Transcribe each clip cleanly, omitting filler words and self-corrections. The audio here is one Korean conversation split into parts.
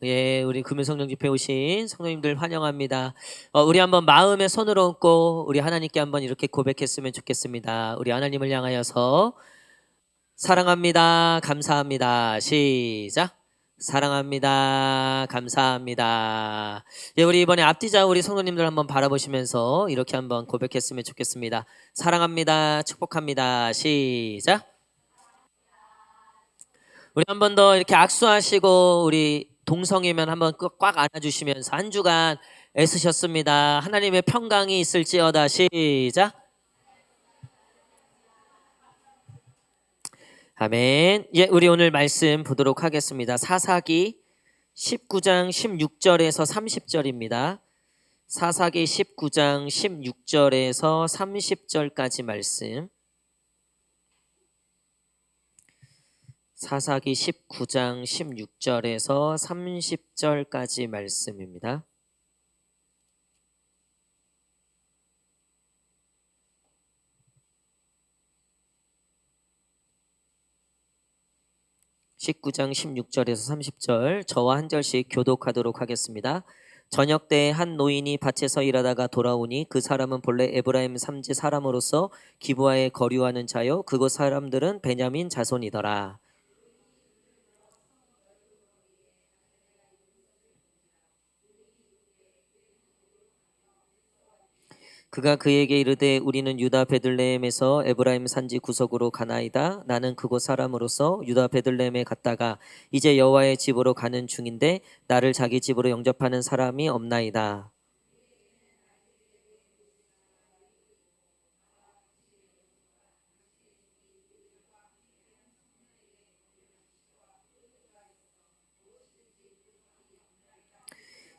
예, 우리 금요성령 집회 오신 성도님들 환영합니다. 우리 한번 마음에 손을 얹고 우리 하나님께 한번 이렇게 고백했으면 좋겠습니다. 우리 하나님을 향하여서 사랑합니다. 감사합니다. 시작. 사랑합니다. 감사합니다. 예, 우리 이번에 앞뒤자 우리 성도님들 한번 바라보시면서 이렇게 한번 고백했으면 좋겠습니다. 사랑합니다. 축복합니다. 시작. 우리 한 번 더 이렇게 악수하시고 우리 동성이면 한번 꽉 안아주시면서 한 주간 애쓰셨습니다. 하나님의 평강이 있을지어다. 시작. 아멘. 예, 우리 오늘 말씀 보도록 하겠습니다. 사사기 19장 16절에서 30절입니다. 사사기 19장 16절에서 30절까지 말씀. 사사기 19장 16절에서 30절까지 말씀입니다. (19장 16절에서 30절) 저와 한 절씩 교독하도록 하겠습니다. 저녁 때에 한 노인이 밭에서 일하다가 돌아오니 그 사람은 본래 에브라임 삼지 사람으로서 기브아에 거류하는 자요 그곳 사람들은 베냐민 자손이더라. 그가 그에게 이르되 우리는 유다 베들레헴에서 에브라임 산지 구석으로 가나이다. 나는 그곳 사람으로서 유다 베들레헴에 갔다가 이제 여호와의 집으로 가는 중인데 나를 자기 집으로 영접하는 사람이 없나이다.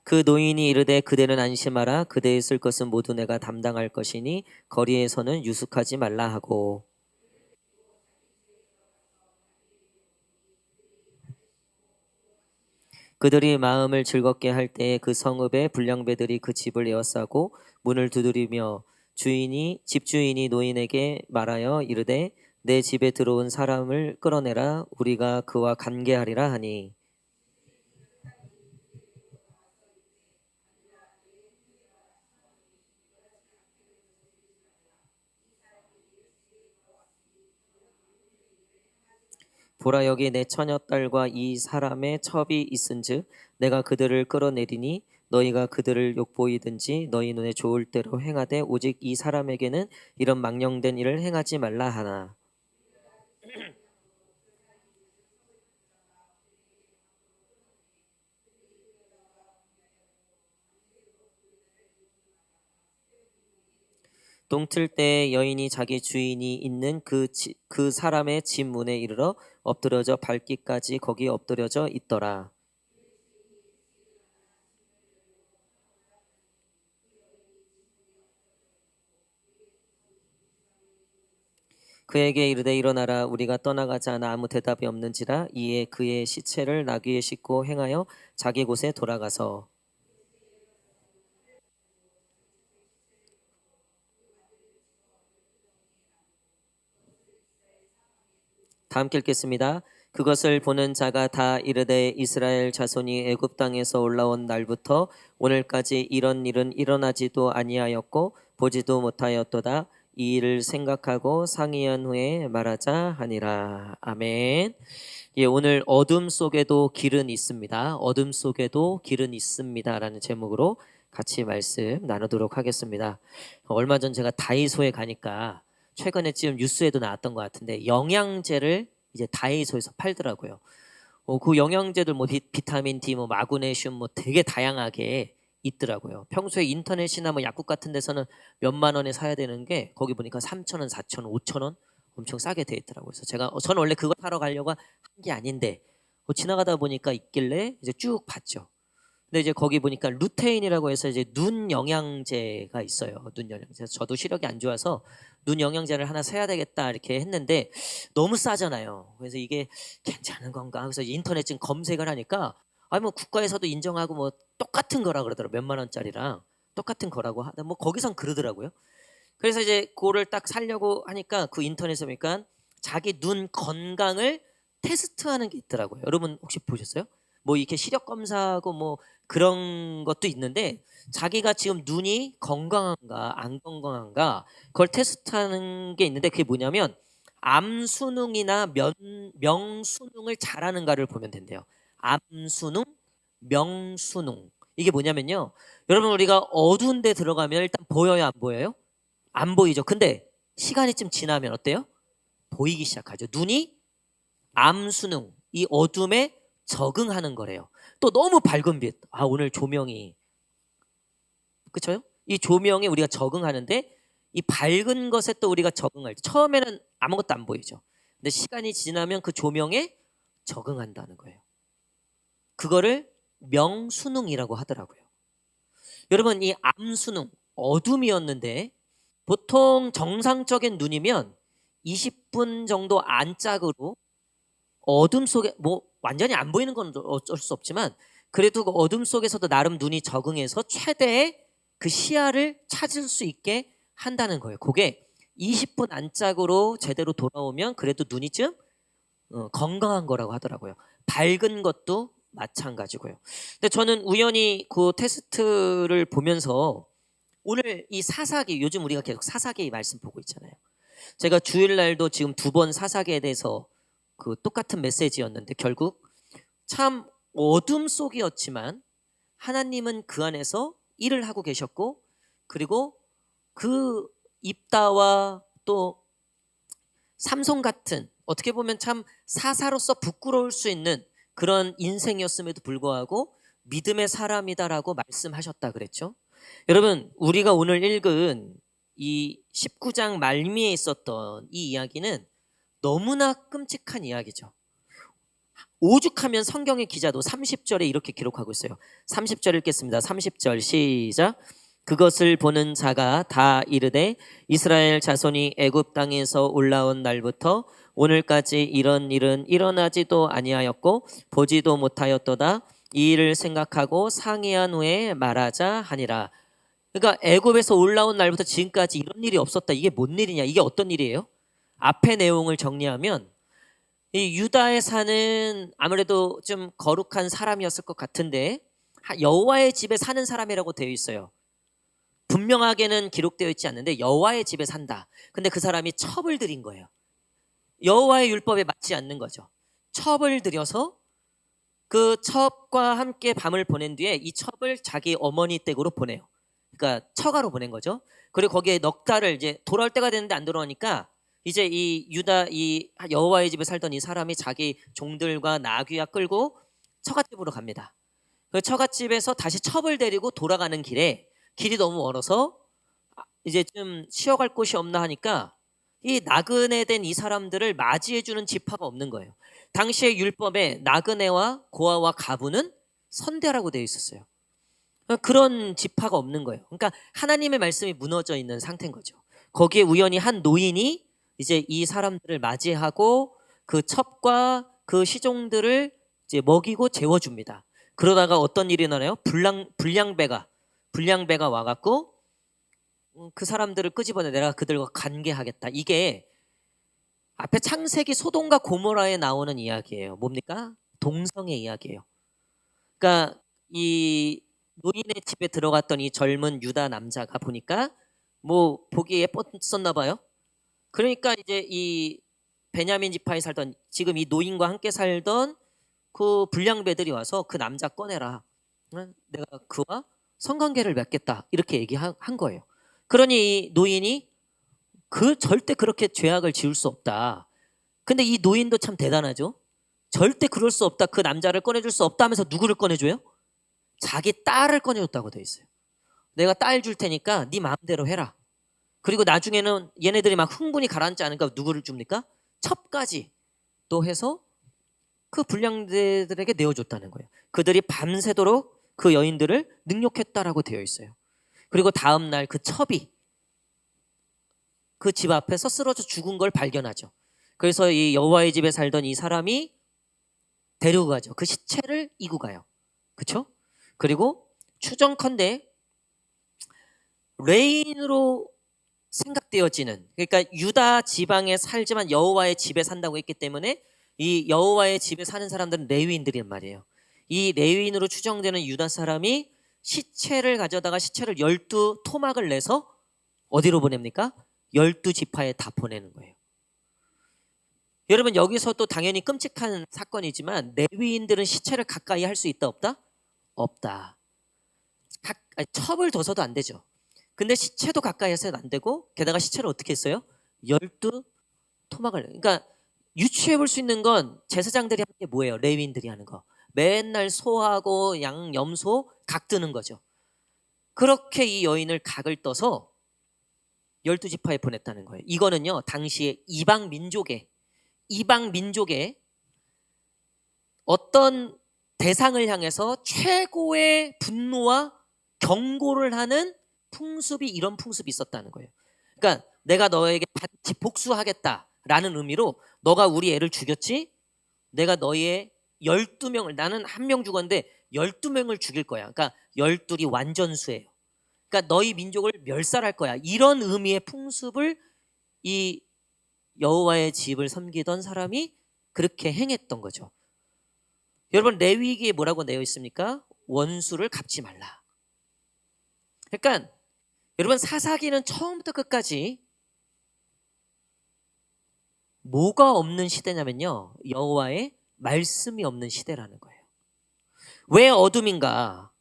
그 노인이 이르되 그대는 안심하라. 그대의 쓸 것은 모두 내가 담당할 것이니 거리에서는 유숙하지 말라 하고. 그들이 마음을 즐겁게 할 때에 그 성읍의 불량배들이 그 집을 에워싸고 문을 두드리며 집주인이 노인에게 말하여 이르되 내 집에 들어온 사람을 끌어내라. 우리가 그와 관계하리라 하니. 보라 여기 내 처녀딸과 이 사람의 첩이 있은즉 내가 그들을 끌어내리니 너희가 그들을 욕보이든지 너희 눈에 좋을 대로 행하되 오직 이 사람에게는 이런 망령된 일을 행하지 말라 하나. 동틀 때 여인이 자기 주인이 있는 그 사람의 집 문에 이르러 엎드려져 밟기까지 거기 엎드려져 있더라. 그에게 이르되 일어나라. 우리가 떠나가자 하나 아무 대답이 없는지라. 이에 그의 시체를 나귀에 싣고 행하여 자기 곳에 돌아가서. 다 함께 읽겠습니다. 그것을 보는 자가 다 이르되 이스라엘 자손이 애굽 땅에서 올라온 날부터 오늘까지 이런 일은 일어나지도 아니하였고 보지도 못하였도다. 이 일을 생각하고 상의한 후에 말하자 하니라. 아멘. 예, 오늘 어둠 속에도 길은 있습니다. 어둠 속에도 길은 있습니다라는 제목으로 같이 말씀 나누도록 하겠습니다. 얼마 전 제가 다이소에 가니까 최근에 지금 뉴스에도 나왔던 것 같은데 영양제를 이제 다이소에서 팔더라고요. 그 영양제들 뭐 비타민 D, 뭐 마그네슘 뭐 되게 다양하게 있더라고요. 평소에 인터넷이나 뭐 약국 같은 데서는 몇만 원에 사야 되는 게 거기 보니까 3,000원, 4,000원, 5,000원 엄청 싸게 돼 있더라고요. 그래서 저는 원래 그거 사러 가려고 한 게 아닌데 지나가다 보니까 있길래 이제 쭉 봤죠. 근데 이제 거기 보니까 루테인이라고 해서 이제 눈 영양제가 있어요. 눈 영양제. 저도 시력이 안 좋아서 눈 영양제를 하나 사야 되겠다 이렇게 했는데 너무 싸잖아요. 그래서 이게 괜찮은 건가? 그래서 인터넷 좀 검색을 하니까 뭐 국가에서도 인정하고 뭐 똑같은 거라 그러더라고요. 몇만 원짜리랑 똑같은 거라고 뭐 거기선 그러더라고요. 그래서 이제 그거를 딱 사려고 하니까 그 인터넷에 보니까 자기 눈 건강을 테스트하는 게 있더라고요. 여러분 혹시 보셨어요? 뭐 이렇게 시력 검사하고 뭐 그런 것도 있는데 자기가 지금 눈이 건강한가 안 건강한가 그걸 테스트하는 게 있는데 그게 뭐냐면 암수능이나 명수능을 잘하는가를 보면 된대요. 암수능, 명수능. 이게 뭐냐면요. 여러분 우리가 어두운 데 들어가면 일단 보여요, 안 보여요? 안 보이죠. 근데 시간이 좀 지나면 어때요? 보이기 시작하죠. 눈이 암수능, 이 어둠에 적응하는 거래요. 또 너무 밝은 빛. 오늘 조명이 그렇죠? 이 조명에 우리가 적응하는데 이 밝은 것에 또 우리가 적응할 때 처음에는 아무것도 안 보이죠. 근데 시간이 지나면 그 조명에 적응한다는 거예요. 그거를 명수능이라고 하더라고요. 여러분 이 암수능 어둠이었는데 보통 정상적인 눈이면 20분 정도 안짝으로 어둠 속에 뭐 완전히 안 보이는 건 어쩔 수 없지만 그래도 그 어둠 속에서도 나름 눈이 적응해서 최대의 그 시야를 찾을 수 있게 한다는 거예요. 그게 20분 안짝으로 제대로 돌아오면 그래도 눈이 좀 건강한 거라고 하더라고요. 밝은 것도 마찬가지고요. 근데 저는 우연히 그 테스트를 보면서 오늘 이 사사기 요즘 우리가 계속 사사기 말씀 보고 있잖아요. 제가 주일날도 지금 2번 사사기에 대해서 그 똑같은 메시지였는데 결국 참 어둠 속이었지만 하나님은 그 안에서 일을 하고 계셨고 그리고 그 입다와 또 삼손 같은 어떻게 보면 참 사사로서 부끄러울 수 있는 그런 인생이었음에도 불구하고 믿음의 사람이다라고 말씀하셨다 그랬죠. 여러분 우리가 오늘 읽은 이 19장 말미에 있었던 이 이야기는 너무나 끔찍한 이야기죠. 오죽하면 성경의 기자도 30절에 이렇게 기록하고 있어요. 30절 읽겠습니다. 30절 시작. 그것을 보는 자가 다 이르되 이스라엘 자손이 애굽 땅에서 올라온 날부터 오늘까지 이런 일은 일어나지도 아니하였고 보지도 못하였도다. 이 일을 생각하고 상의한 후에 말하자 하니라. 그러니까 애굽에서 올라온 날부터 지금까지 이런 일이 없었다. 이게 뭔 일이냐? 이게 어떤 일이에요? 앞의 내용을 정리하면 이 유다에 사는 아무래도 좀 거룩한 사람이었을 것 같은데 여호와의 집에 사는 사람이라고 되어 있어요. 분명하게는 기록되어 있지 않는데 여호와의 집에 산다. 근데 그 사람이 첩을 들인 거예요. 여호와의 율법에 맞지 않는 거죠. 첩을 들여서 그 첩과 함께 밤을 보낸 뒤에 이 첩을 자기 어머니 댁으로 보내요. 그러니까 처가로 보낸 거죠. 그리고 거기에 넉 달을 이제 돌아올 때가 됐는데 안 돌아오니까 이제 이 유다 이 여호와의 집에 살던 이 사람이 자기 종들과 나귀와 끌고 처갓집으로 갑니다. 그 처갓집에서 다시 첩을 데리고 돌아가는 길에 길이 너무 멀어서 이제 좀 쉬어갈 곳이 없나 하니까 이 나그네 된 이 사람들을 맞이해주는 지파가 없는 거예요. 당시의 율법에 나그네와 고아와 가부는 선대라고 되어 있었어요. 그런 지파가 없는 거예요. 그러니까 하나님의 말씀이 무너져 있는 상태인 거죠. 거기에 우연히 한 노인이 이제 이 사람들을 맞이하고 그 첩과 그 시종들을 이제 먹이고 재워줍니다. 그러다가 어떤 일이 나나요? 불량배가 와갖고 그 사람들을 끄집어내 내가 그들과 관계하겠다. 이게 앞에 창세기 소돔과 고모라에 나오는 이야기예요. 뭡니까? 동성의 이야기예요. 그러니까 이 노인의 집에 들어갔던 이 젊은 유다 남자가 보니까 뭐 보기에 예뻤었나 봐요. 그러니까 이제 이 베냐민 지파에 살던 지금 이 노인과 함께 살던 그 불량배들이 와서 그 남자 꺼내라. 내가 그와 성관계를 맺겠다. 이렇게 얘기한 거예요. 그러니 이 노인이 절대 그렇게 죄악을 지을 수 없다. 근데 이 노인도 참 대단하죠. 절대 그럴 수 없다. 그 남자를 꺼내줄 수 없다 하면서 누구를 꺼내줘요? 자기 딸을 꺼내줬다고 돼 있어요. 내가 딸 줄 테니까 네 마음대로 해라. 그리고 나중에는 얘네들이 막 흥분이 가라앉지 않으니까 누구를 줍니까? 첩까지 또 해서 그 불량들에게 내어줬다는 거예요. 그들이 밤새도록 그 여인들을 능욕했다라고 되어 있어요. 그리고 다음 날 그 첩이 그 집 앞에서 쓰러져 죽은 걸 발견하죠. 그래서 이 여호와의 집에 살던 이 사람이 데리고 가죠. 그 시체를 이고 가요. 그렇죠? 그리고 추정컨대 레인으로 생각되어지는 그러니까 유다 지방에 살지만 여호와의 집에 산다고 했기 때문에 이 여호와의 집에 사는 사람들은 레위인들이란 말이에요. 이 레위인으로 추정되는 유다 사람이 시체를 가져다가 시체를 12토막을 내서 어디로 보냅니까? 12지파에 다 보내는 거예요. 여러분, 여기서 또 당연히 끔찍한 사건이지만 레위인들은 시체를 가까이 할 수 있다 없다? 없다. 첩을 둬서도 안 되죠. 근데 시체도 가까이 해서는 안 되고, 게다가 시체를 어떻게 했어요? 12토막을. 그러니까 유추해 볼 수 있는 건 제사장들이 하는 게 뭐예요? 레위인들이 하는 거. 맨날 소하고 양, 염소 각 뜨는 거죠. 그렇게 이 여인을 각을 떠서 12지파에 보냈다는 거예요. 이거는요, 당시에 이방 민족의 어떤 대상을 향해서 최고의 분노와 경고를 하는 풍습이, 이런 풍습이 있었다는 거예요. 그러니까 내가 너에게 반드시 복수하겠다라는 의미로, 너가 우리 애를 죽였지? 내가 너의 12명을, 나는 한 명 죽었는데 12명을 죽일 거야. 그러니까 12이 완전수예요. 그러니까 너희 민족을 멸살할 거야. 이런 의미의 풍습을 이 여호와의 집을 섬기던 사람이 그렇게 행했던 거죠. 여러분, 레위기에 뭐라고 되어 있습니까? 원수를 갚지 말라. 그러니까 여러분, 사사기는 처음부터 끝까지 뭐가 없는 시대냐면요, 여호와의 말씀이 없는 시대라는 거예요. 왜 어둠인가?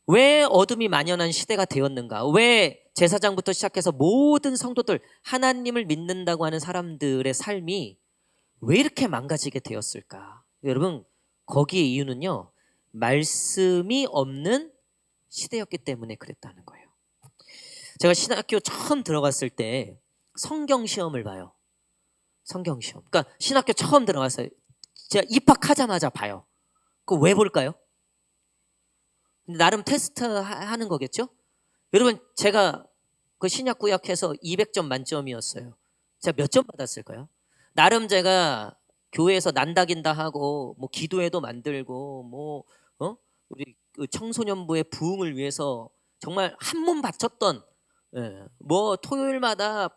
왜 어둠이 만연한 시대가 되었는가? 왜 제사장부터 시작해서 모든 성도들, 하나님을 믿는다고 하는 사람들의 삶이 왜 이렇게 망가지게 되었을까? 여러분, 거기에 이유는요, 말씀이 없는 시대였기 때문에 그랬다는 거예요. 제가 신학교 처음 들어갔을 때 성경 시험을 봐요. 성경 시험. 그러니까 신학교 처음 들어갔어요. 제가 입학하자마자 봐요. 그거 왜 볼까요? 나름 테스트 하는 거겠죠? 여러분, 제가 그 신약 구약해서 200점 만점이었어요. 제가 몇 점 받았을까요? 나름 제가 교회에서 난다긴다 하고, 뭐 기도회도 만들고, 뭐 우리 그 청소년부의 부흥을 위해서 정말 한 몸 바쳤던, 뭐 토요일마다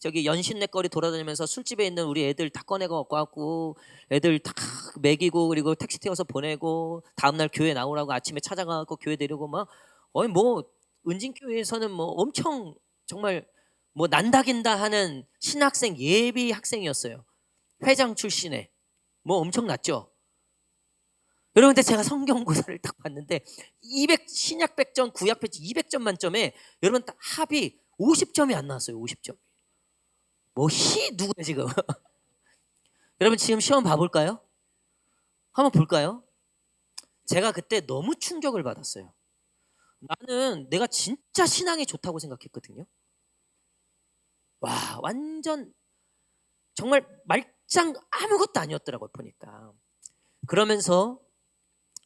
저기 연신내거리 돌아다니면서 술집에 있는 우리 애들 다 꺼내고 갖고 애들 다 먹이고, 그리고 택시 태워서 보내고, 다음날 교회 나오라고 아침에 찾아가고 교회 데리고 막, 뭐 은진교회에서는 뭐 엄청 정말 뭐 난다긴다 하는 신학생 예비 학생이었어요. 회장 출신에. 뭐 엄청났죠. 여러분, 근데 제가 성경고사를 딱 봤는데 신약 100점, 구약 100점, 200점 만점에 여러분 딱 합이 50점이 안 나왔어요. 50점. 누구야 지금? 여러분, 지금 시험 봐볼까요? 한번 볼까요? 제가 그때 너무 충격을 받았어요. 나는 내가 진짜 신앙이 좋다고 생각했거든요. 와, 완전 정말 말짱 아무것도 아니었더라고요, 보니까. 그러면서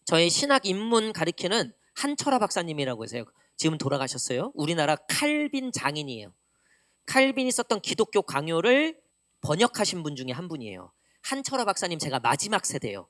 저의 신학 입문 가르치는 한철아 박사님이라고 해서요. 지금 돌아가셨어요. 우리나라 칼빈 장인이에요. 칼빈이 썼던 기독교 강요를 번역하신 분 중에 한 분이에요. 한철아 박사님, 제가 마지막 세대예요.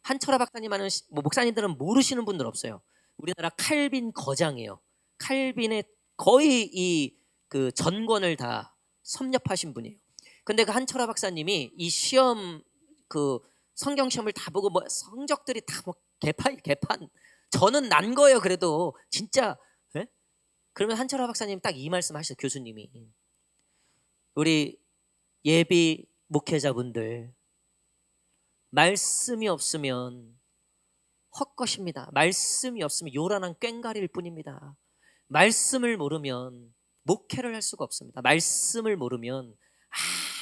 한철아 박사님 하는 뭐 목사님들은 모르시는 분들 없어요. 우리나라 칼빈 거장이에요. 칼빈의 거의 이 그 전권을 다 섭렵하신 분이에요. 근데 그 한철아 박사님이 이 시험, 그 성경 시험을 다 보고 뭐 성적들이 다 뭐 개판 저는 난 거예요. 그래도 진짜. 그러면 한철아 박사님 딱 이 말씀 하셨어요. 교수님이, 우리 예비 목회자분들, 말씀이 없으면 헛것입니다. 말씀이 없으면 요란한 꽹과리일 뿐입니다. 말씀을 모르면 목회를 할 수가 없습니다. 말씀을 모르면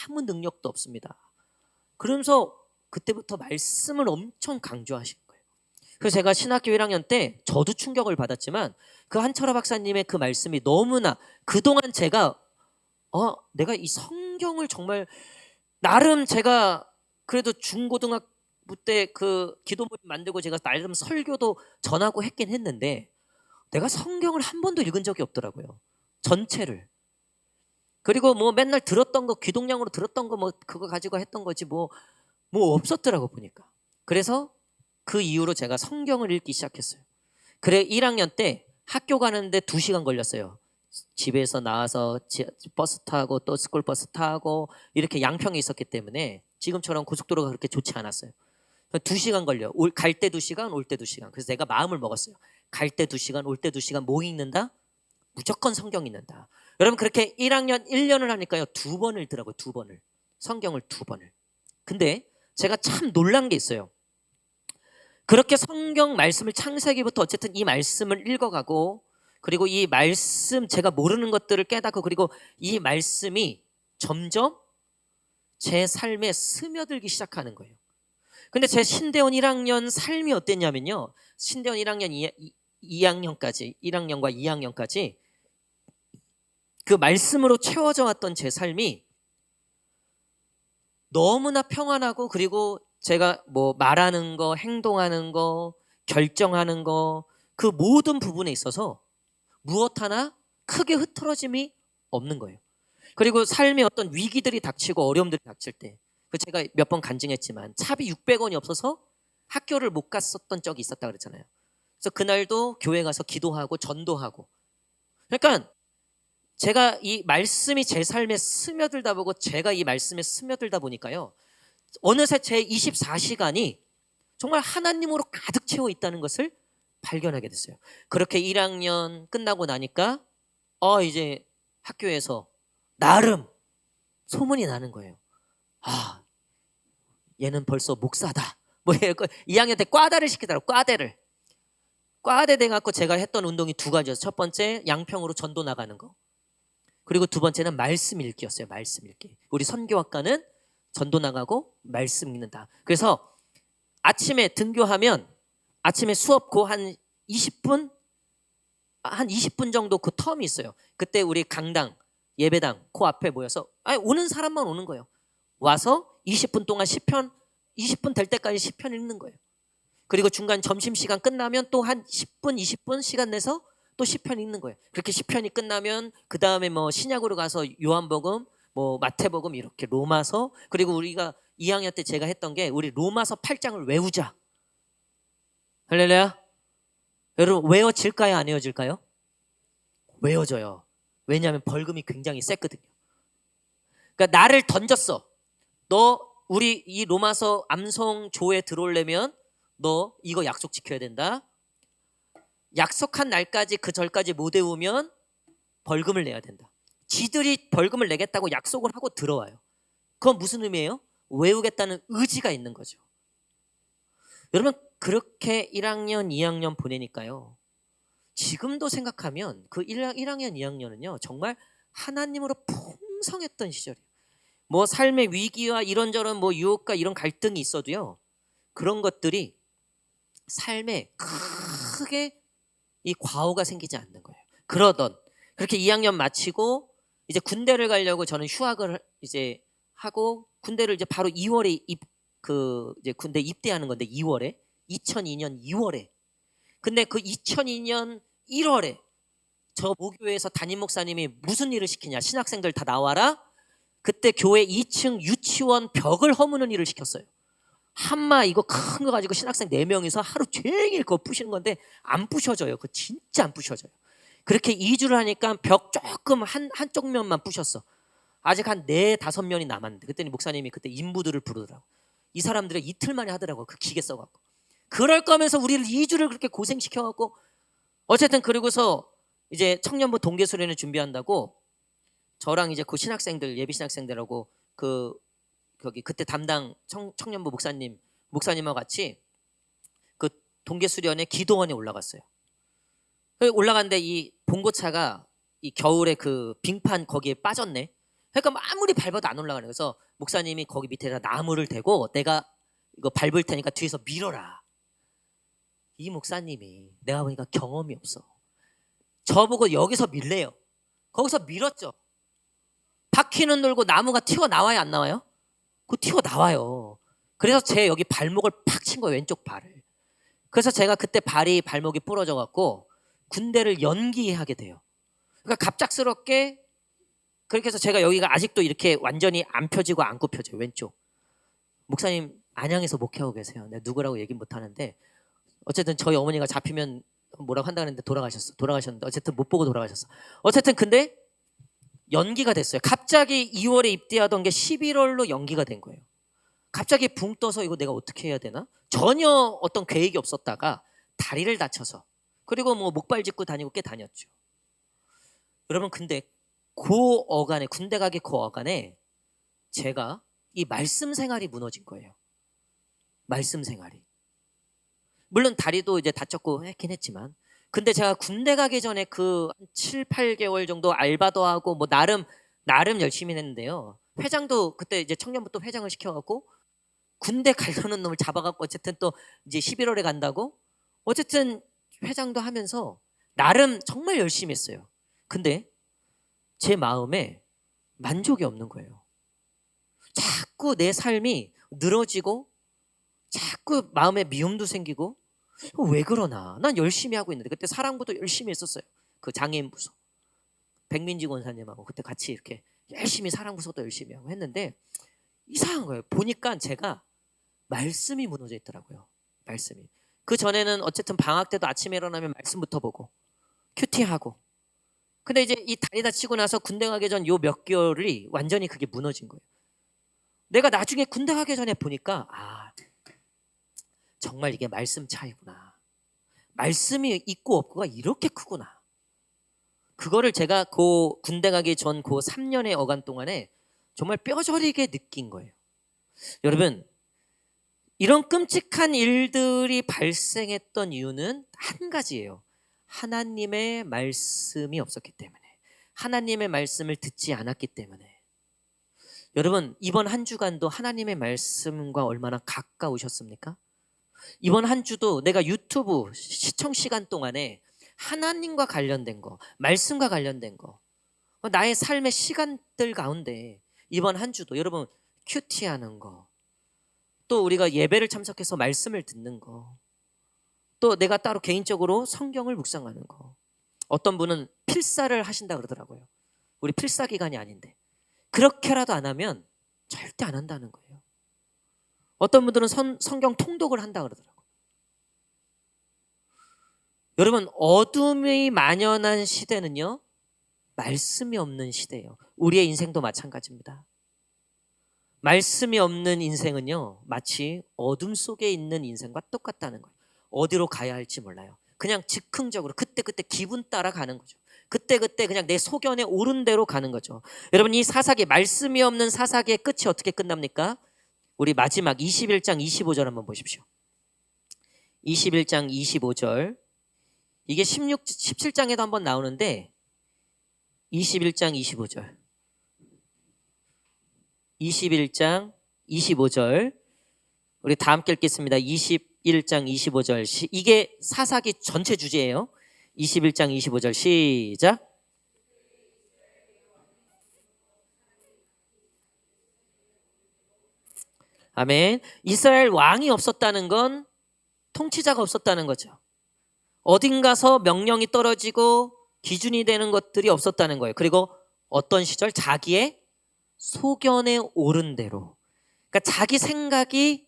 아무 능력도 없습니다. 그러면서 그때부터 말씀을 엄청 강조하신 거예요. 그래서 제가 신학교 1학년 때 저도 충격을 받았지만 그 한철아 박사님의 그 말씀이 너무나, 그동안 제가 내가 이 성경을 정말 나름, 제가 그래도 중고등학부 때 그 기도 모임 만들고 제가 나름 설교도 전하고 했긴 했는데 내가 성경을 한 번도 읽은 적이 없더라고요. 전체를. 그리고 뭐 맨날 들었던 거, 귀동냥으로 들었던 거 뭐 그거 가지고 했던 거지 뭐 없었더라고 보니까. 그래서 그 이후로 제가 성경을 읽기 시작했어요. 그래 1학년 때 학교 가는데 2시간 걸렸어요. 집에서 나와서 버스 타고 또 스쿨버스 타고 이렇게 양평에 있었기 때문에 지금처럼 고속도로가 그렇게 좋지 않았어요. 2시간 걸려. 갈 때 2시간, 올 때 2시간. 그래서 내가 마음을 먹었어요. 갈 때 2시간, 올 때 2시간 뭐 읽는다? 무조건 성경 읽는다. 여러분 그렇게 1학년 1년을 하니까요. 2번을 읽더라고요. 2번을. 성경을 2번을. 근데 제가 참 놀란 게 있어요. 그렇게 성경 말씀을 창세기부터 어쨌든 이 말씀을 읽어가고 그리고 이 말씀 제가 모르는 것들을 깨닫고 그리고 이 말씀이 점점 제 삶에 스며들기 시작하는 거예요. 근데 제 신대원 1학년 삶이 어땠냐면요. 신대원 1학년 2학년까지 1학년과 2학년까지 그 말씀으로 채워져 왔던 제 삶이 너무나 평안하고 그리고 제가 뭐 말하는 거, 행동하는 거, 결정하는 거 그 모든 부분에 있어서 무엇 하나 크게 흐트러짐이 없는 거예요. 그리고 삶에 어떤 위기들이 닥치고 어려움들이 닥칠 때 제가 몇 번 간증했지만 차비 600원이 없어서 학교를 못 갔었던 적이 있었다 그랬잖아요. 그래서 그날도 교회 가서 기도하고 전도하고 그러니까 제가 이 말씀이 제 삶에 스며들다 보고 제가 이 말씀에 스며들다 보니까요. 어느새 제 24시간이 정말 하나님으로 가득 채워 있다는 것을 발견하게 됐어요. 그렇게 1학년 끝나고 나니까 이제 학교에서 나름 소문이 나는 거예요. 아, 얘는 벌써 목사다. 뭐 2학년 때 과대를 시키더라고. 과대 돼갖고 제가 했던 운동이 2가지였어요. 첫 번째 양평으로 전도 나가는 거. 그리고 2번째는 말씀 읽기였어요. 말씀 읽기. 우리 선교학과는 전도 나가고 말씀 읽는다. 그래서 아침에 등교하면 아침에 수업 고 한 20분 정도 그 텀이 있어요. 그때 우리 강당, 예배당 그 앞에 모여서 오는 사람만 오는 거예요. 와서 20분 동안 시편 20분 될 때까지 시편 읽는 거예요. 그리고 중간 점심시간 끝나면 또 한 10분, 20분 시간 내서 또 시편 읽는 거예요. 그렇게 시편이 끝나면 그 다음에 뭐 신약으로 가서 요한복음, 뭐 마태복음 이렇게 로마서 그리고 우리가 2학년 때 제가 했던 게 우리 로마서 8장을 외우자. 할렐루야. 여러분 외워질까요? 안 외워질까요? 외워져요. 왜냐하면 벌금이 굉장히 셌거든요. 그러니까 나를 던졌어. 너 우리 이 로마서 암송조에 들어오려면 너 이거 약속 지켜야 된다. 약속한 날까지 그 절까지 못 외우면 벌금을 내야 된다. 지들이 벌금을 내겠다고 약속을 하고 들어와요. 그건 무슨 의미예요? 외우겠다는 의지가 있는 거죠. 여러분 그렇게 1학년, 2학년 보내니까요. 지금도 생각하면 그 1학년, 2학년은요. 정말 하나님으로 풍성했던 시절이에요. 뭐 삶의 위기와 이런저런 뭐 유혹과 이런 갈등이 있어도요. 그런 것들이 삶에 크게 이 과오가 생기지 않는 거예요. 그렇게 2학년 마치고 이제 군대를 가려고 저는 휴학을 이제 하고 군대를 이제 바로 2월에 이제 군대 입대하는 건데 2월에 2002년 2월에 근데 그 2002년 1월에 저 모교회에서 담임 목사님이 무슨 일을 시키냐 신학생들 다 나와라. 그때 교회 2층 유치원 벽을 허무는 일을 시켰어요. 한마 이거 큰 거 가지고 신학생 4명이서 하루 종일 그거 부시는 건데 안 부셔져요. 그거 진짜 안 부셔져요. 그렇게 2주를 하니까 벽 조금 한쪽 면만 부셨어. 아직 한 4-5면이 남았는데 그때는 목사님이 그때 인부들을 부르더라고. 이 사람들이 이틀 만에 하더라고. 그 기계 써갖고. 그럴 거면서 우리를 2주를 그렇게 고생시켜갖고 어쨌든 그러고서 이제 청년부 동계수련을 준비한다고 저랑 이제 그 신학생들 예비 신학생들하고 거기 그때 담당 청년부 목사님하고 같이 그 동계수련회 기도원에 올라갔어요. 올라갔는데 이 봉고차가 이 겨울에 그 빙판 거기에 빠졌네. 그러니까 아무리 밟아도 안 올라가네. 그래서 목사님이 거기 밑에다 나무를 대고 내가 이거 밟을 테니까 뒤에서 밀어라. 이 목사님이 내가 보니까 경험이 없어. 저보고 여기서 밀래요. 거기서 밀었죠. 바퀴는 돌고 나무가 튀어나와요 안 나와요? 그거 튀어나와요. 그래서 제 여기 발목을 팍 친 거예요. 왼쪽 발을. 그래서 제가 그때 발목이 부러져 갖고 군대를 연기하게 돼요. 그러니까 갑작스럽게 그렇게 해서 제가 여기가 아직도 이렇게 완전히 안 펴지고 안 굽혀져요. 왼쪽. 목사님 안양에서 목회하고 계세요. 내가 누구라고 얘기 못 하는데 어쨌든 저희 어머니가 잡히면 뭐라고 한다 그랬는데 돌아가셨는데 어쨌든 못 보고 돌아가셨어. 어쨌든 근데 연기가 됐어요. 갑자기 2월에 입대하던 게 11월로 연기가 된 거예요. 갑자기 붕 떠서 이거 내가 어떻게 해야 되나? 전혀 어떤 계획이 없었다가 다리를 다쳐서, 그리고 뭐 목발 짚고 다니고 꽤 다녔죠. 여러분, 근데 그 어간에, 군대 가기 그 어간에 제가 이 말씀 생활이 무너진 거예요. 말씀 생활이. 물론 다리도 이제 다쳤고 했긴 했지만, 근데 제가 군대 가기 전에 그 7, 8개월 정도 알바도 하고 뭐 나름 열심히 했는데요. 회장도 그때 이제 청년부터 회장을 시켜갖고 군대 가려는 놈을 잡아갖고 어쨌든 또 이제 11월에 간다고 어쨌든 회장도 하면서 나름 정말 열심히 했어요. 근데 제 마음에 만족이 없는 거예요. 자꾸 내 삶이 늘어지고 자꾸 마음에 미움도 생기고, 왜 그러나? 난 열심히 하고 있는데. 그때 사랑부도 열심히 했었어요. 그 장애인 부서 백민지 권사님하고 그때 같이 이렇게 열심히 사랑부서도 열심히 하고 했는데, 이상한 거예요. 보니까 제가 말씀이 무너져 있더라고요. 말씀이. 그 전에는 어쨌든 방학 때도 아침에 일어나면 말씀부터 보고 큐티하고, 근데 이제 이 다리 다치고 나서 군대 가기 전 요 몇 개월이 완전히 그게 무너진 거예요. 내가 나중에 군대 가기 전에 보니까 정말 이게 말씀 차이구나. 말씀이 있고 없고가 이렇게 크구나. 그거를 제가 그 군대 가기 전 그 3년의 어간 동안에 정말 뼈저리게 느낀 거예요. 여러분, 이런 끔찍한 일들이 발생했던 이유는 한 가지예요. 하나님의 말씀이 없었기 때문에, 하나님의 말씀을 듣지 않았기 때문에. 여러분, 이번 한 주간도 하나님의 말씀과 얼마나 가까우셨습니까? 이번 한 주도 내가 유튜브 시청 시간 동안에 하나님과 관련된 거, 말씀과 관련된 거, 나의 삶의 시간들 가운데 이번 한 주도 여러분 큐티하는 거, 또 우리가 예배를 참석해서 말씀을 듣는 거, 또 내가 따로 개인적으로 성경을 묵상하는 거. 어떤 분은 필사를 하신다 그러더라고요. 우리 필사 기간이 아닌데 그렇게라도 안 하면 절대 안 한다는 거예요. 어떤 분들은 성경 통독을 한다 그러더라고요. 여러분, 어둠이 만연한 시대는요, 말씀이 없는 시대예요. 우리의 인생도 마찬가지입니다. 말씀이 없는 인생은요, 마치 어둠 속에 있는 인생과 똑같다는 거예요. 어디로 가야 할지 몰라요. 그냥 즉흥적으로 그때그때 기분 따라 가는 거죠. 그때그때 그냥 내 소견에 오른 대로 가는 거죠. 여러분, 이 사사기, 말씀이 없는 사사기의 끝이 어떻게 끝납니까? 우리 마지막 21장 25절 한번 보십시오. 21장 25절. 이게 17장에도 한번 나오는데 21장 25절. 21장 25절. 우리 다 함께 읽겠습니다. 21장 25절. 이게 사사기 전체 주제예요. 21장 25절 시작. 아멘. 이스라엘 왕이 없었다는 건 통치자가 없었다는 거죠. 어딘가서 명령이 떨어지고 기준이 되는 것들이 없었다는 거예요. 그리고 어떤 시절 자기의 소견에 오른 대로, 그러니까 자기 생각이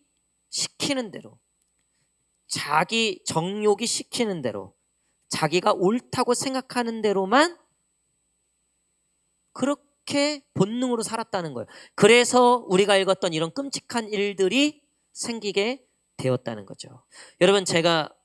시키는 대로, 자기 정욕이 시키는 대로, 자기가 옳다고 생각하는 대로만 그렇게 본능으로 살았다는 거예요. 그래서 우리가 읽었던 이런 끔찍한 일들이 생기게 되었다는 거죠. 여러분, 제가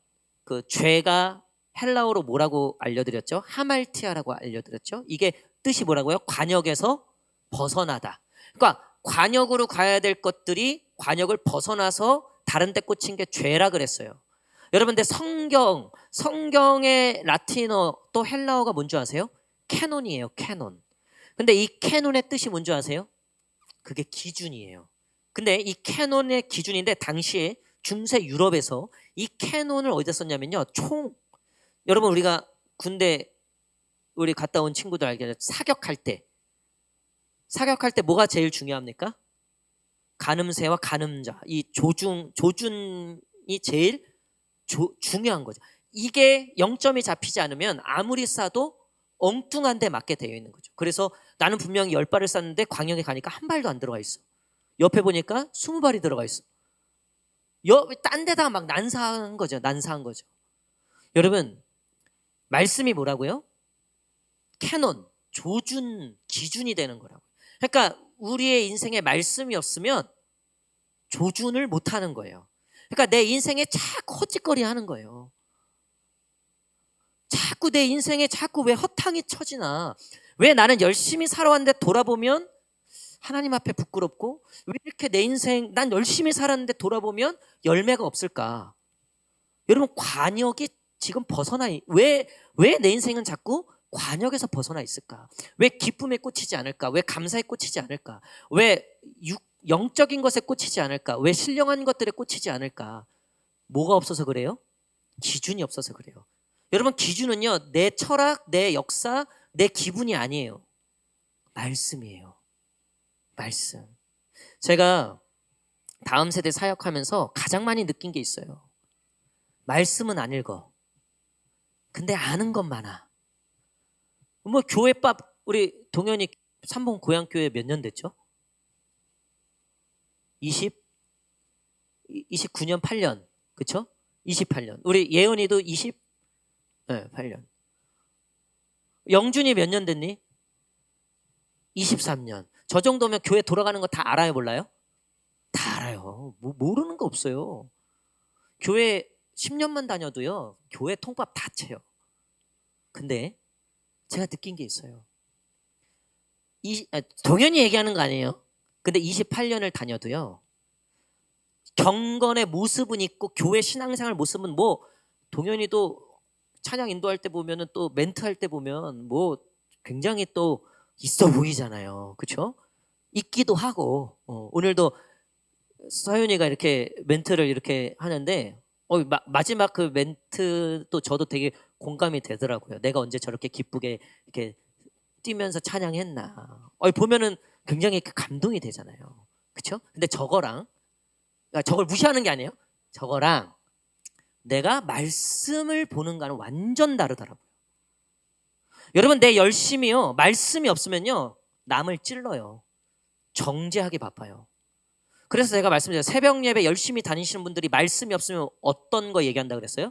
그 죄가 헬라어로 뭐라고 알려드렸죠? 하말티아라고 알려드렸죠? 이게 뜻이 뭐라고요? 관역에서 벗어나다. 그러니까 관역으로 가야 될 것들이 관역을 벗어나서 다른 데 꽂힌 게 죄라 그랬어요. 여러분, 근데 성경의 라틴어 또 헬라어가 뭔지 아세요? 캐논이에요. 캐논. 근데 이 캐논의 뜻이 뭔지 아세요? 그게 기준이에요. 근데 이 캐논의 기준인데 당시에 중세 유럽에서 이 캐논을 어디다 썼냐면요, 여러분, 우리가 군대 우리 갔다 온 친구들 알겠죠? 사격할 때 뭐가 제일 중요합니까? 가늠쇠와 가늠자, 이 조준이 제일 중요한 거죠. 이게 0점이 잡히지 않으면 아무리 쏴도 엉뚱한 데 맞게 되어 있는 거죠. 그래서 나는 분명히 10발을 쐈는데 광역에 가니까 한 발도 안 들어가 있어. 옆에 보니까 20발이 들어가 있어. 딴 데다가 막 난사한 거죠. 여러분, 말씀이 뭐라고요? 캐논, 조준, 기준이 되는 거라고. 그러니까 우리의 인생에 말씀이 없으면 조준을 못하는 거예요. 그러니까 내 인생에 자꾸 헛짓거리 하는 거예요. 자꾸 내 인생에 자꾸 왜 허탕이 쳐지나, 왜 나는 열심히 살아왔는데 돌아보면 하나님 앞에 부끄럽고, 왜 이렇게 내 인생 난 열심히 살았는데 돌아보면 열매가 없을까? 여러분, 관역이 지금 왜 내 인생은 자꾸 관역에서 벗어나 있을까? 왜 기쁨에 꽂히지 않을까? 왜 감사에 꽂히지 않을까? 왜 영적인 것에 꽂히지 않을까? 왜 신령한 것들에 꽂히지 않을까? 뭐가 없어서 그래요? 기준이 없어서 그래요. 여러분, 기준은요, 내 철학, 내 역사, 내 기분이 아니에요. 말씀이에요. 말씀. 제가 다음 세대 사역하면서 가장 많이 느낀 게 있어요. 말씀은 안 읽어. 근데 아는 건 많아. 뭐 교회밥, 우리 동현이 삼봉 고향교회 몇 년 됐죠? 29년 8년. 그쵸? 28년. 우리 예은이도 8년. 영준이 몇 년 됐니? 23년. 저 정도면 교회 돌아가는 거 다 알아요, 몰라요? 다 알아요. 모르는 거 없어요. 교회 10년만 다녀도요, 교회 통밥 다 채요. 근데 제가 느낀 게 있어요. 동현이 얘기하는 거 아니에요. 근데 28년을 다녀도요, 경건의 모습은 있고 교회 신앙생활 모습은 뭐, 동현이도 찬양 인도할 때 보면은, 또 멘트 할 때 보면 뭐 굉장히 또 있어 보이잖아요. 그렇죠? 있기도 하고, 오늘도 서윤이가 이렇게 멘트를 이렇게 하는데, 마지막 그 멘트도 저도 되게 공감이 되더라고요. 내가 언제 저렇게 기쁘게 이렇게 뛰면서 찬양했나. 보면은 굉장히 감동이 되잖아요. 그렇죠? 근데 저거랑, 그러니까 저걸 무시하는 게 아니에요. 저거랑 내가 말씀을 보는 거는 완전 다르더라고요. 여러분, 내 열심이요, 말씀이 없으면요, 남을 찔러요. 정죄하기 바빠요. 그래서 제가 말씀드려요. 새벽 예배 열심히 다니시는 분들이 말씀이 없으면 어떤 거 얘기한다 그랬어요?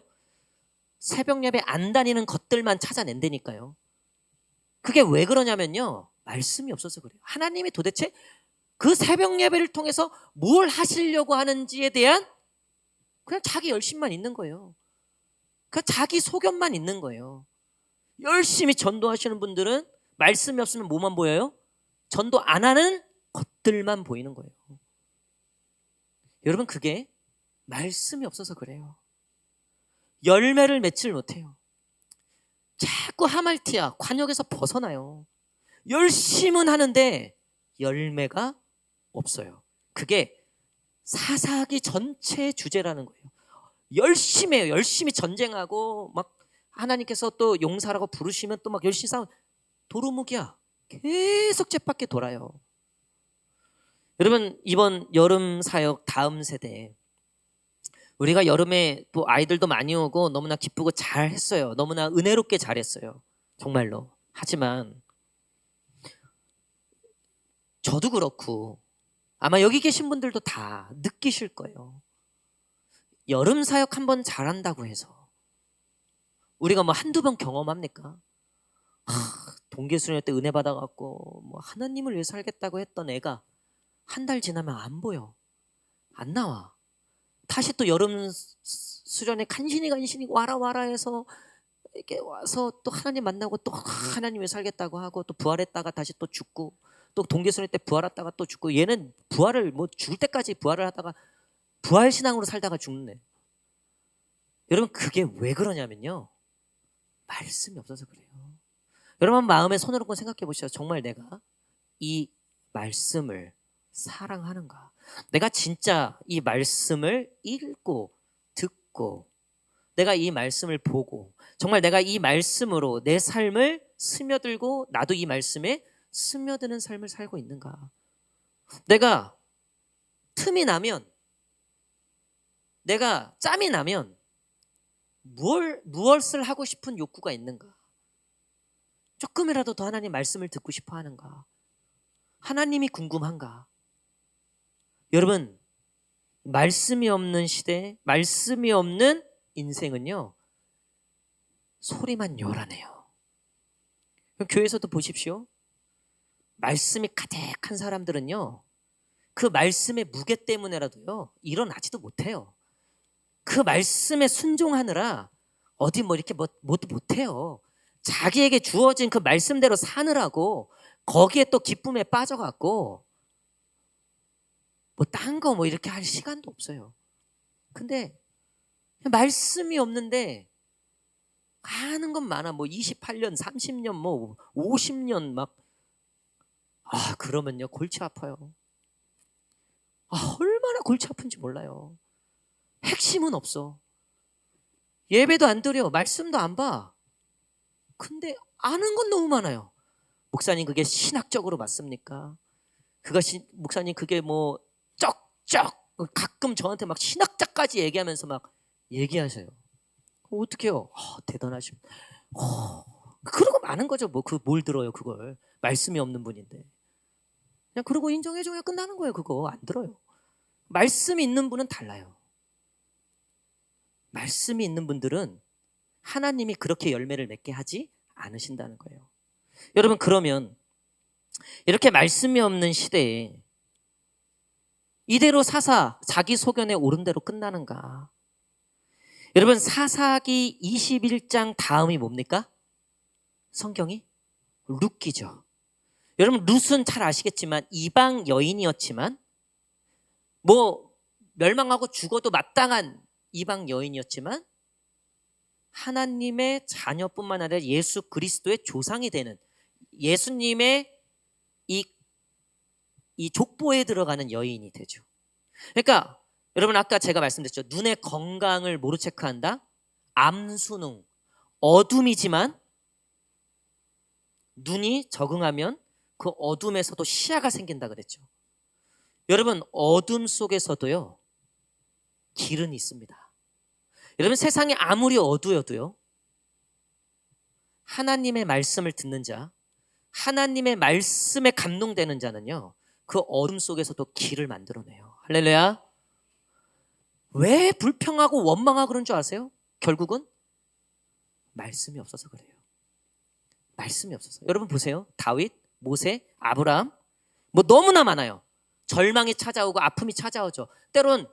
새벽 예배 안 다니는 것들만 찾아낸다니까요. 그게 왜 그러냐면요, 말씀이 없어서 그래요. 하나님이 도대체 그 새벽 예배를 통해서 뭘 하시려고 하는지에 대한 그냥 자기 열심만 있는 거예요. 그냥 자기 소견만 있는 거예요. 열심히 전도하시는 분들은 말씀이 없으면 뭐만 보여요? 전도 안 하는 것들만 보이는 거예요. 여러분, 그게 말씀이 없어서 그래요. 열매를 맺질 못해요. 자꾸 하말티야, 관역에서 벗어나요. 열심은 하는데 열매가 없어요. 그게 사사기 전체의 주제라는 거예요. 열심히 해요. 열심히 전쟁하고 막 하나님께서 또 용사라고 부르시면 또 막 열심히 싸우. 도루묵이야. 계속 쳇바퀴 돌아요. 여러분, 이번 여름 사역 다음 세대, 우리가 여름에 또 아이들도 많이 오고 너무나 기쁘고 잘했어요. 너무나 은혜롭게 잘했어요. 정말로. 하지만 저도 그렇고 아마 여기 계신 분들도 다 느끼실 거예요. 여름 사역 한번 잘한다고 해서 우리가 뭐 한두 번 경험합니까? 동계수련 때 은혜 받아갖고 뭐 하나님을 위해 살겠다고 했던 애가 한 달 지나면 안 보여. 안 나와. 다시 또 여름 수련회 간신히 와라 해서 이렇게 와서 또 하나님 만나고 또 하나님 위해 살겠다고 하고 또 부활했다가 다시 또 죽고, 또 동계수련 때 부활했다가 또 죽고, 얘는 부활을 뭐 죽을 때까지 부활을 하다가 부활신앙으로 살다가 죽네. 여러분, 그게 왜 그러냐면요, 말씀이 없어서 그래요. 여러분, 마음에 손을 얹고 생각해 보시죠. 정말 내가 이 말씀을 사랑하는가? 내가 진짜 이 말씀을 읽고 듣고, 내가 이 말씀을 보고, 정말 내가 이 말씀으로 내 삶을 스며들고 나도 이 말씀에 스며드는 삶을 살고 있는가? 내가 틈이 나면, 내가 짬이 나면 무엇을 하고 싶은 욕구가 있는가? 조금이라도 더 하나님 말씀을 듣고 싶어 하는가? 하나님이 궁금한가? 여러분, 말씀이 없는 시대, 말씀이 없는 인생은요, 소리만 요란해요. 교회에서도 보십시오. 말씀이 가득한 사람들은요, 그 말씀의 무게 때문에라도요 일어나지도 못해요. 그 말씀에 순종하느라 어디 뭐 이렇게 못해요. 자기에게 주어진 그 말씀대로 사느라고 거기에 또 기쁨에 빠져갖고 뭐 딴 거 뭐 이렇게 할 시간도 없어요. 근데 말씀이 없는데 하는 건 많아. 뭐 28년, 30년, 뭐 50년 막 그러면요 골치 아파요. 얼마나 골치 아픈지 몰라요. 핵심은 없어. 예배도 안 드려, 말씀도 안 봐. 근데 아는 건 너무 많아요. 목사님 그게 신학적으로 맞습니까? 그것이 목사님 그게 뭐 쩍쩍 가끔 저한테 막 신학자까지 얘기하면서 막 얘기하세요. 어떡해요? 대단하십니다. 그러고 마는 거죠. 뭐 뭘 들어요 그걸. 말씀이 없는 분인데. 그냥 그러고 인정해줘야 끝나는 거예요. 그거 안 들어요. 말씀이 있는 분은 달라요. 말씀이 있는 분들은 하나님이 그렇게 열매를 맺게 하지 않으신다는 거예요. 여러분 그러면 이렇게 말씀이 없는 시대에 이대로 사사 자기 소견에 오른 대로 끝나는가? 여러분 사사기 21장 다음이 뭡니까? 성경이 룻기죠. 여러분 룻은 잘 아시겠지만 이방 여인이었지만 뭐 멸망하고 죽어도 마땅한 이방 여인이었지만 하나님의 자녀뿐만 아니라 예수 그리스도의 조상이 되는 예수님의 이 족보에 들어가는 여인이 되죠. 그러니까 여러분 아까 제가 말씀드렸죠. 눈의 건강을 뭐로 체크한다? 암순응. 어둠이지만 눈이 적응하면 그 어둠에서도 시야가 생긴다 그랬죠. 여러분 어둠 속에서도요 길은 있습니다. 여러분 세상이 아무리 어두워도요 하나님의 말씀을 듣는 자, 하나님의 말씀에 감동되는 자는요 그 어둠 속에서도 길을 만들어내요. 할렐루야. 왜 불평하고 원망하고 그런 줄 아세요? 결국은 말씀이 없어서 그래요. 말씀이 없어서. 여러분 보세요. 다윗, 모세, 아브라함 뭐 너무나 많아요. 절망이 찾아오고 아픔이 찾아오죠. 때론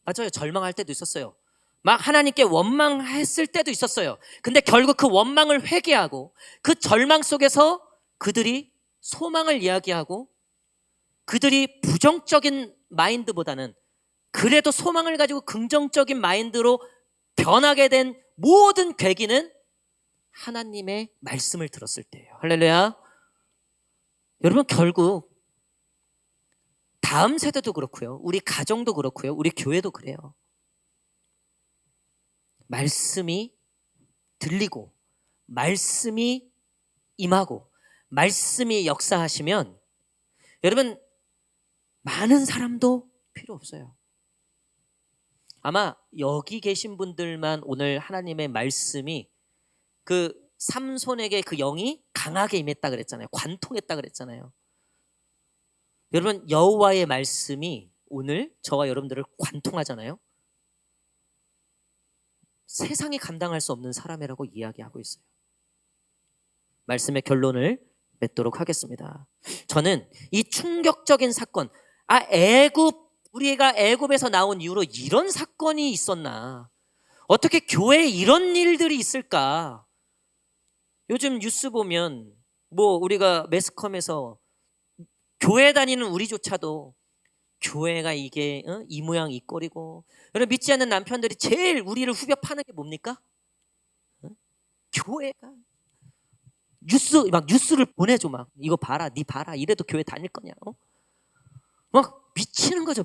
맞아요. 절망할 때도 있었어요. 막 하나님께 원망했을 때도 있었어요. 근데 결국 그 원망을 회개하고 그 절망 속에서 그들이 소망을 이야기하고 그들이 부정적인 마인드보다는 그래도 소망을 가지고 긍정적인 마인드로 변하게 된 모든 계기는 하나님의 말씀을 들었을 때예요. 할렐루야. 여러분 결국 다음 세대도 그렇고요. 우리 가정도 그렇고요. 우리 교회도 그래요. 말씀이 들리고 말씀이 임하고 말씀이 역사하시면 여러분 많은 사람도 필요 없어요. 아마 여기 계신 분들만 오늘 하나님의 말씀이 그 삼손에게 그 영이 강하게 임했다 그랬잖아요. 관통했다 그랬잖아요. 여러분 여호와의 말씀이 오늘 저와 여러분들을 관통하잖아요. 세상이 감당할 수 없는 사람이라고 이야기하고 있어요. 말씀의 결론을 맺도록 하겠습니다. 저는 이 충격적인 사건, 우리가 애굽에서 나온 이후로 이런 사건이 있었나? 어떻게 교회에 이런 일들이 있을까? 요즘 뉴스 보면 뭐 우리가 매스컴에서 교회 다니는 우리조차도 교회가 이게 이 모양 이 꼴이고 여러분 믿지 않는 남편들이 제일 우리를 후벼 파는 게 뭡니까? 교회가 뉴스를 보내줘 막 이거 봐라 니 봐라 이래도 교회 다닐 거냐? 막 미치는 거죠.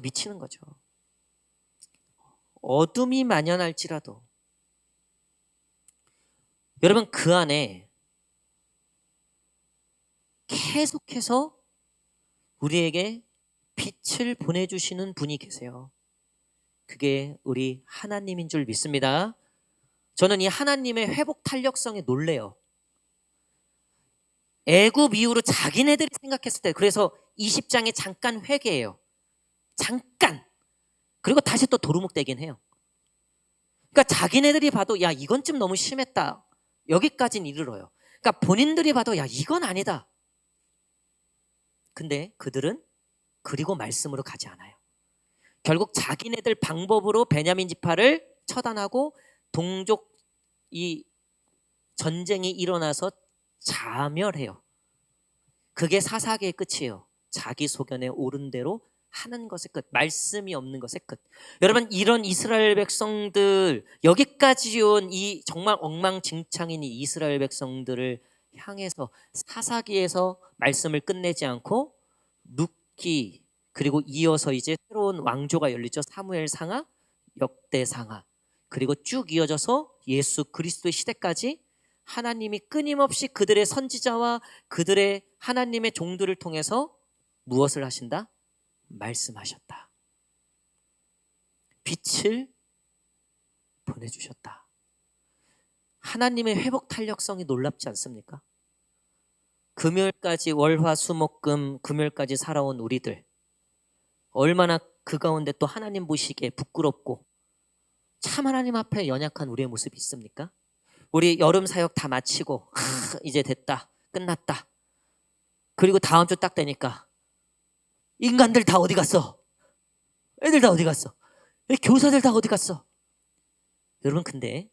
어둠이 만연할지라도 여러분 그 안에 계속해서 우리에게 빛을 보내주시는 분이 계세요. 그게 우리 하나님인 줄 믿습니다. 저는 이 하나님의 회복 탄력성에 놀래요. 애굽 이후로 자기네들이 생각했을 때 그래서 20장에 잠깐 회개해요. 잠깐. 그리고 다시 또 도루묵되긴 해요. 그러니까 자기네들이 봐도 야 이건 좀 너무 심했다. 여기까지는 이르러요. 그러니까 본인들이 봐도 야 이건 아니다. 근데 그들은 그리고 말씀으로 가지 않아요. 결국 자기네들 방법으로 베냐민 지파를 처단하고 동족 이 전쟁이 일어나서 자멸해요. 그게 사사기의 끝이에요. 자기 소견에 옳은 대로 하는 것의 끝, 말씀이 없는 것의 끝. 여러분, 이런 이스라엘 백성들, 여기까지 온 이 정말 엉망진창인 이 이스라엘 백성들을 향해서 사사기에서 말씀을 끝내지 않고 룻기, 그리고 이어서 이제 새로운 왕조가 열리죠. 사무엘 상하, 역대 상하, 그리고 쭉 이어져서 예수 그리스도의 시대까지 하나님이 끊임없이 그들의 선지자와 그들의 하나님의 종들을 통해서 무엇을 하신다? 말씀하셨다. 빛을 보내주셨다. 하나님의 회복 탄력성이 놀랍지 않습니까? 금요일까지 월화수목금 금요일까지 살아온 우리들, 얼마나 그 가운데 또 하나님 보시기에 부끄럽고 참 하나님 앞에 연약한 우리의 모습이 있습니까? 우리 여름 사역 다 마치고 이제 됐다, 끝났다. 그리고 다음 주 딱 되니까 인간들 다 어디 갔어? 애들 다 어디 갔어? 교사들 다 어디 갔어? 여러분, 근데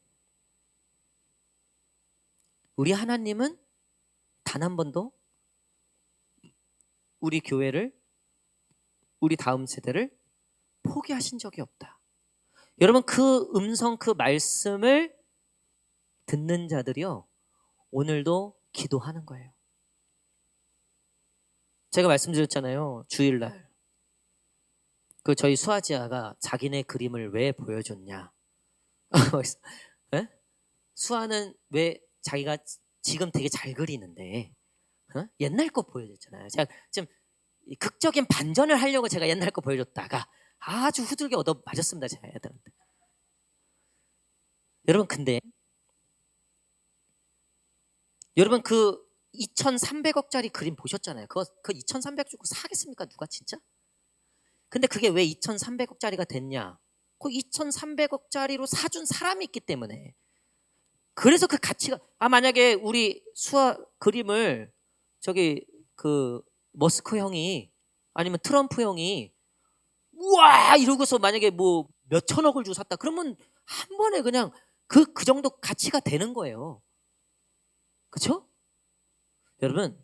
우리 하나님은 단 한 번도 우리 교회를, 우리 다음 세대를 포기하신 적이 없다. 여러분, 그 음성, 그 말씀을 듣는 자들이요, 오늘도 기도하는 거예요. 제가 말씀드렸잖아요. 주일날 그 저희 수아지아가 자기네 그림을 왜 보여줬냐. 에? 수아는 왜 자기가 지금 되게 잘 그리는데 옛날 거 보여줬잖아요. 제가 지금 극적인 반전을 하려고 제가 옛날 거 보여줬다가 아주 후들겨 얻어 맞았습니다. 제가 애들한테. 여러분, 근데 여러분, 그 2,300억짜리 그림 보셨잖아요. 그 2,300억 주고 사겠습니까? 누가 진짜? 근데 그게 왜 2,300억짜리가 됐냐? 그 2,300억짜리로 사준 사람이 있기 때문에. 그래서 그 가치가, 만약에 우리 수아 그림을 저기 그 머스크 형이 아니면 트럼프 형이 우와 이러고서 만약에 뭐 몇 천억을 주고 샀다, 그러면 한 번에 그냥 그 정도 가치가 되는 거예요. 그렇죠? 여러분,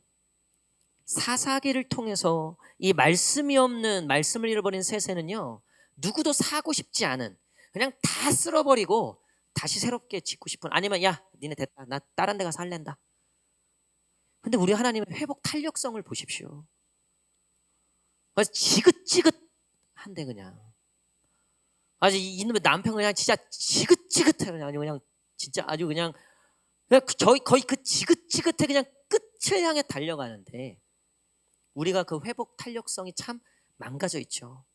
사사기를 통해서 이 말씀이 없는, 말씀을 잃어버린 세세는요, 누구도 사고 싶지 않은, 그냥 다 쓸어버리고 다시 새롭게 짓고 싶은, 아니면 야 니네 됐다, 나 다른 데 가서 할랜다. 근데 우리 하나님의 회복 탄력성을 보십시오. 그래서 지긋지긋한데 그냥 아주 이놈의 남편 그냥 진짜 지긋지긋해. 그냥 진짜 아주 그냥 거의 그 지긋지긋해 그냥 끝을 향해 달려가는데 우리가 그 회복 탄력성이 참 망가져 있죠.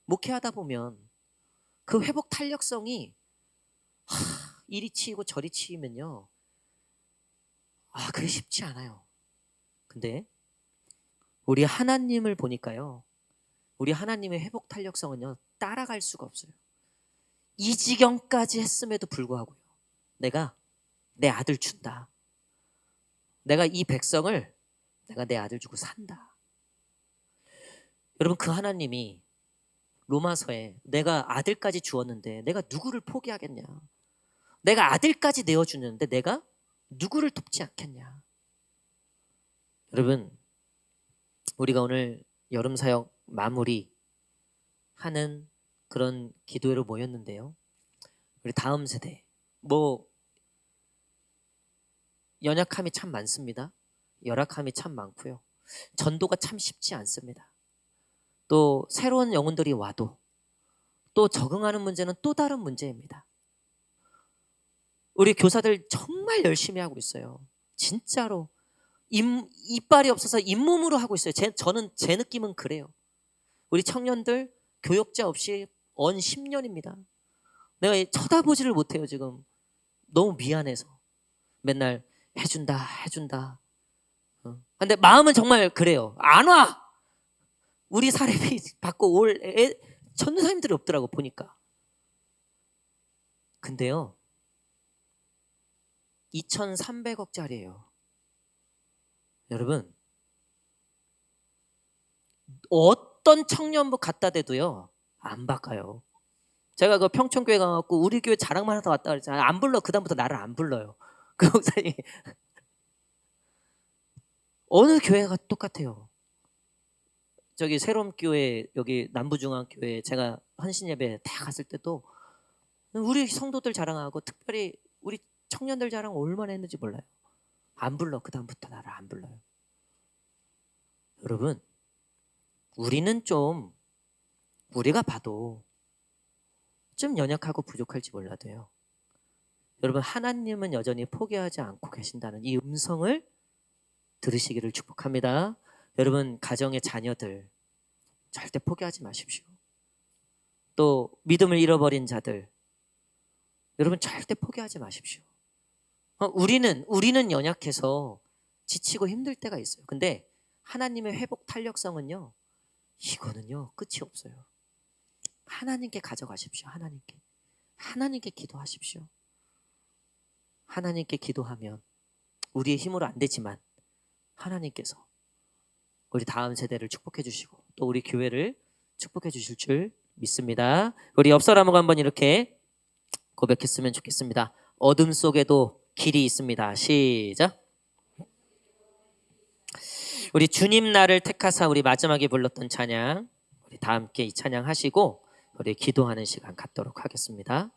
목회하다 보면 그 회복 탄력성이 이리 치이고 저리 치이면요, 그게 쉽지 않아요. 근데 우리 하나님을 보니까요, 우리 하나님의 회복 탄력성은요 따라갈 수가 없어요. 이 지경까지 했음에도 불구하고요, 내가 내 아들 준다. 내가 이 백성을 내가 내 아들 주고 산다. 여러분, 그 하나님이 로마서에 내가 아들까지 주었는데 내가 누구를 포기하겠냐. 내가 아들까지 내어주는데 내가 누구를 돕지 않겠냐. 여러분, 우리가 오늘 여름 사역 마무리 하는 그런 기도회로 모였는데요, 우리 다음 세대 뭐 연약함이 참 많습니다. 열악함이 참 많고요, 전도가 참 쉽지 않습니다. 또 새로운 영혼들이 와도 또 적응하는 문제는 또 다른 문제입니다. 우리 교사들 정말 열심히 하고 있어요. 진짜로 이빨이 없어서 잇몸으로 하고 있어요. 저는 제 느낌은 그래요. 우리 청년들 교역자 없이 언 10년입니다. 내가 쳐다보지를 못해요. 지금 너무 미안해서 맨날 해준다. 근데 마음은 정말 그래요. 안 와. 우리 사례비 받고 올 전도사님들이 없더라고 보니까. 근데요, 2,300억짜리예요. 여러분, 어떤 청년부 갖다 대도요 안 바꿔요. 제가 그 평촌교회 가갖고 우리 교회 자랑만 하다 왔다 그랬잖아요. 안 불러. 그다음부터 나를 안 불러요. 그 목사님 어느 교회가 똑같아요. 저기 새로운 교회 여기 남부중앙교회 제가 헌신예배 다 갔을 때도 우리 성도들 자랑하고 특별히 우리 청년들 자랑 얼마나 했는지 몰라요. 안 불러. 그다음부터 나를 안 불러요. 여러분 우리는 좀 우리가 봐도 좀 연약하고 부족할지 몰라도요. 여러분 하나님은 여전히 포기하지 않고 계신다는 이 음성을 들으시기를 축복합니다. 여러분 가정의 자녀들 절대 포기하지 마십시오. 또 믿음을 잃어버린 자들 여러분 절대 포기하지 마십시오. 우리는 연약해서 지치고 힘들 때가 있어요. 근데 하나님의 회복 탄력성은요. 이거는요. 끝이 없어요. 하나님께 가져가십시오. 하나님께 기도하십시오. 하나님께 기도하면 우리의 힘으로 안 되지만 하나님께서 우리 다음 세대를 축복해 주시고 또 우리 교회를 축복해 주실 줄 믿습니다. 우리 옆 사람하고 한번 이렇게 고백했으면 좋겠습니다. 어둠 속에도 길이 있습니다. 시작. 우리 주님 나를 택하사 우리 마지막에 불렀던 찬양 우리 다 함께 이 찬양 하시고 우리 기도하는 시간 갖도록 하겠습니다.